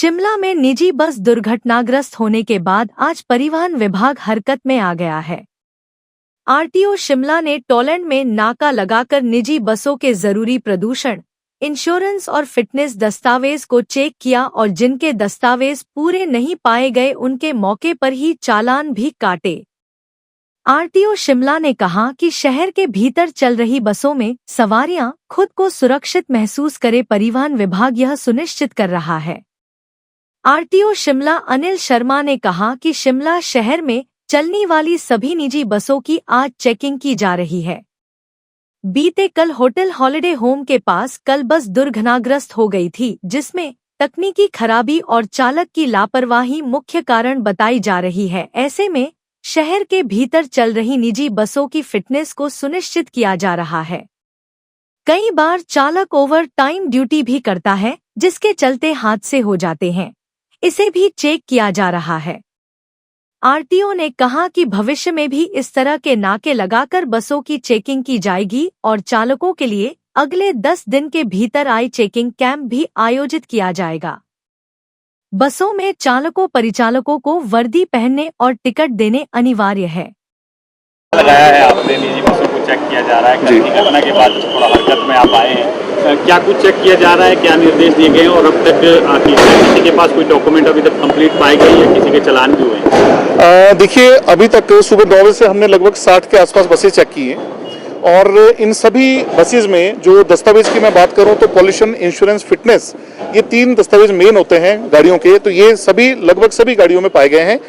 शिमला में निजी बस दुर्घटनाग्रस्त होने के बाद आज परिवहन विभाग हरकत में आ गया है। आरटीओ शिमला ने टोलैंड में नाका लगाकर निजी बसों के जरूरी प्रदूषण, इंश्योरेंस और फिटनेस दस्तावेज को चेक किया और जिनके दस्तावेज पूरे नहीं पाए गए उनके मौके पर ही चालान भी काटे। आरटीओ शिमला ने कहा कि शहर के भीतर चल रही बसों में सवारियां खुद को सुरक्षित महसूस करे, परिवहन विभाग यह सुनिश्चित कर रहा है। आरटीओ शिमला अनिल शर्मा ने कहा कि शिमला शहर में चलने वाली सभी निजी बसों की आज चेकिंग की जा रही है। बीते कल होटल हॉलिडे होम के पास कल बस दुर्घटनाग्रस्त हो गई थी, जिसमें तकनीकी खराबी और चालक की लापरवाही मुख्य कारण बताई जा रही है। ऐसे में शहर के भीतर चल रही निजी बसों की फिटनेस को सुनिश्चित किया जा रहा है। कई बार चालक ओवर टाइम ड्यूटी भी करता है, जिसके चलते हादसे हो जाते हैं। इसे भी चेक किया जा रहा है। आरटीओ ने कहा कि भविष्य में भी इस तरह के नाके लगाकर बसों की चेकिंग की जाएगी और चालकों के लिए अगले 10 दिन के भीतर आई चेकिंग कैंप भी आयोजित किया जाएगा। बसों में चालकों परिचालकों को वर्दी पहनने और टिकट देने अनिवार्य है। लगाया है आपने, निजी बसों को चेक किया जा रहा है। कल की घटना के बाद थोड़ा हरकत में आप आए हैं, क्या कुछ चेक किया जा रहा है, क्या निर्देश दिए गए हैं और अब तक किसी के पास कोई डॉक्यूमेंट अभी तक कंप्लीट पाई गई है, किसी के चालान भी हुए? देखिए, अभी तक सुबह 9 बजे से हमने लगभग 60 के आसपास बसें चेक की हैं और इन सभी बसेज में जो दस्तावेज की मैं बात करूं तो पॉल्यूशन, इंश्योरेंस, फिटनेस, ये 3 दस्तावेज मेन होते हैं गाड़ियों के। तो ये सभी लगभग सभी गाड़ियों में पाए गए हैं।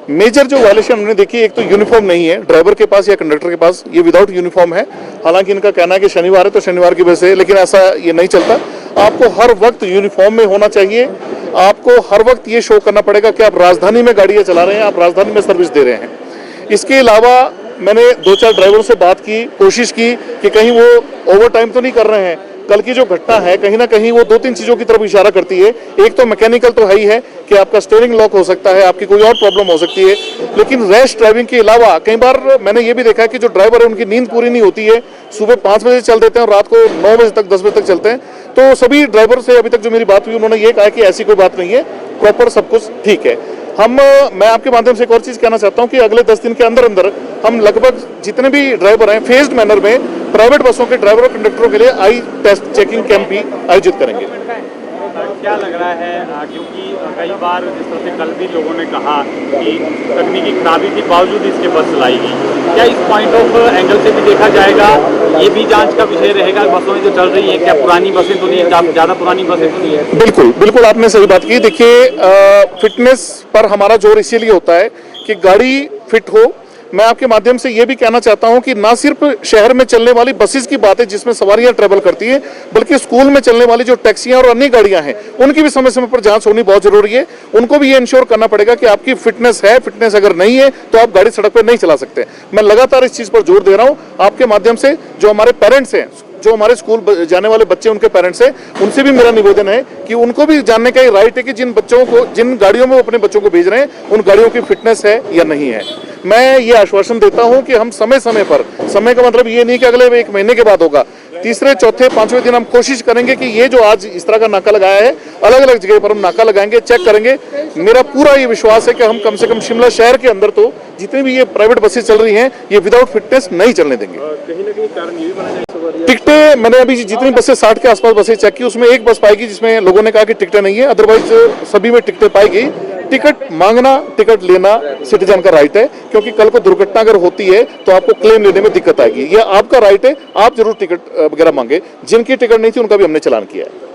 मेजर जो वायलेशन हमने देखी, एक तो यूनिफॉर्म नहीं है ड्राइवर के पास या कंडक्टर के पास, ये विदाउट यूनिफॉर्म है। हालांकि इनका कहना है कि शनिवार है तो शनिवार की वजह से, लेकिन ऐसा ये नहीं चलता। आपको हर वक्त यूनिफॉर्म में होना चाहिए। आपको हर वक्त ये शो करना पड़ेगा कि आप राजधानी में गाड़ियां चला रहे हैं, आप राजधानी में सर्विस दे रहे हैं। इसके अलावा मैंने 2-4 ड्राइवरों से बात की, कोशिश की कि कहीं वो ओवर टाइम तो नहीं कर रहे हैं। कल की जो घटना है कहीं ना कहीं वो 2-3 चीजों की तरफ इशारा करती है। एक तो मैकेनिकल तो है ही है कि आपका स्टीयरिंग लॉक हो सकता है, आपकी कोई और प्रॉब्लम हो सकती है, लेकिन रैश ड्राइविंग के अलावा कई बार मैंने ये भी देखा है कि जो ड्राइवर है उनकी नींद पूरी नहीं होती है। सुबह 5 बजे चल देते हैं और रात को 9 बजे तक, 10 बजे तक चलते हैं। तो सभी ड्राइवर से अभी तक जो मेरी बात हुई, उन्होंने ये कहा कि ऐसी कोई बात नहीं है, प्रॉपर सब कुछ ठीक है। मैं आपके माध्यम से एक और चीज कहना चाहता हूं कि अगले 10 दिन के अंदर अंदर हम लगभग जितने भी ड्राइवर हैं फेज्ड मैनर में प्राइवेट बसों के ड्राइवर और कंडक्टरों के लिए आई टेस्ट चेकिंग कैंप भी आयोजित करेंगे। क्या लग रहा है, क्योंकि कई बार जिस तरह से कल भी लोगों ने कहा कि तकनीकी खराबी के बावजूद इसके बस चलाई गई, क्या इस पॉइंट ऑफ एंगल से भी देखा जाएगा, ये भी जांच का विषय रहेगा? बसों जो चल रही है क्या पुरानी बसें तो नहीं है, ज़्यादा पुरानी बसें तो नहीं है? बिल्कुल बिल्कुल, आपने सही बात की। देखिए, फिटनेस पर हमारा जोर इसीलिए होता है कि गाड़ी फिट हो। मैं आपके माध्यम से ये भी कहना चाहता हूं कि ना सिर्फ शहर में चलने वाली बसेस की बात है जिसमें सवारियां ट्रेवल करती हैं, बल्कि स्कूल में चलने वाली जो टैक्सियां और अन्य गाड़ियां हैं उनकी भी समय समय पर जांच होनी बहुत जरूरी है। उनको भी ये इंश्योर करना पड़ेगा कि आपकी फिटनेस है, फिटनेस अगर नहीं है तो आप गाड़ी सड़क पर नहीं चला सकते। मैं लगातार इस चीज पर जोर दे रहा हूं। आपके माध्यम से जो हमारे पेरेंट्स हैं, जो हमारे स्कूल जाने वाले बच्चे उनके पेरेंट्स हैं, उनसे भी मेरा निवेदन है कि उनको भी जानने का राइट है कि जिन गाड़ियों में वो अपने बच्चों को भेज रहे हैं उन गाड़ियों की फिटनेस है या नहीं है। मैं ये आश्वासन देता हूं कि हम समय समय पर, समय का मतलब ये नहीं कि अगले 1 महीने के बाद होगा, तीसरे, चौथे, 5वें दिन हम कोशिश करेंगे कि ये जो आज इस तरह का नाका लगाया है, अलग अलग जगह पर हम नाका लगाएंगे, चेक करेंगे। मेरा पूरा ये विश्वास है कि हम कम से कम शिमला शहर के अंदर तो जितनी भी ये प्राइवेट बसेस चल रही हैं ये विदाउट फिटनेस नहीं चलने देंगे। कहीं ना कहीं कारण ये भी बना जाए, टिकटें, मैंने अभी जितनी बसें 60 के आसपास बसें चेक की, उसमें एक बस पाएगी जिसमें लोगों ने कहा कि टिकटें नहीं है, अदरवाइज सभी में टिकटें पाई गई। टिकट मांगना, टिकट लेना सिटीजन का राइट है, क्योंकि कल को दुर्घटना अगर होती है तो आपको क्लेम लेने में दिक्कत आएगी। यह आपका राइट है, आप जरूर टिकट वगैरह मांगे। जिनकी टिकट नहीं थी उनका भी हमने चालान किया है।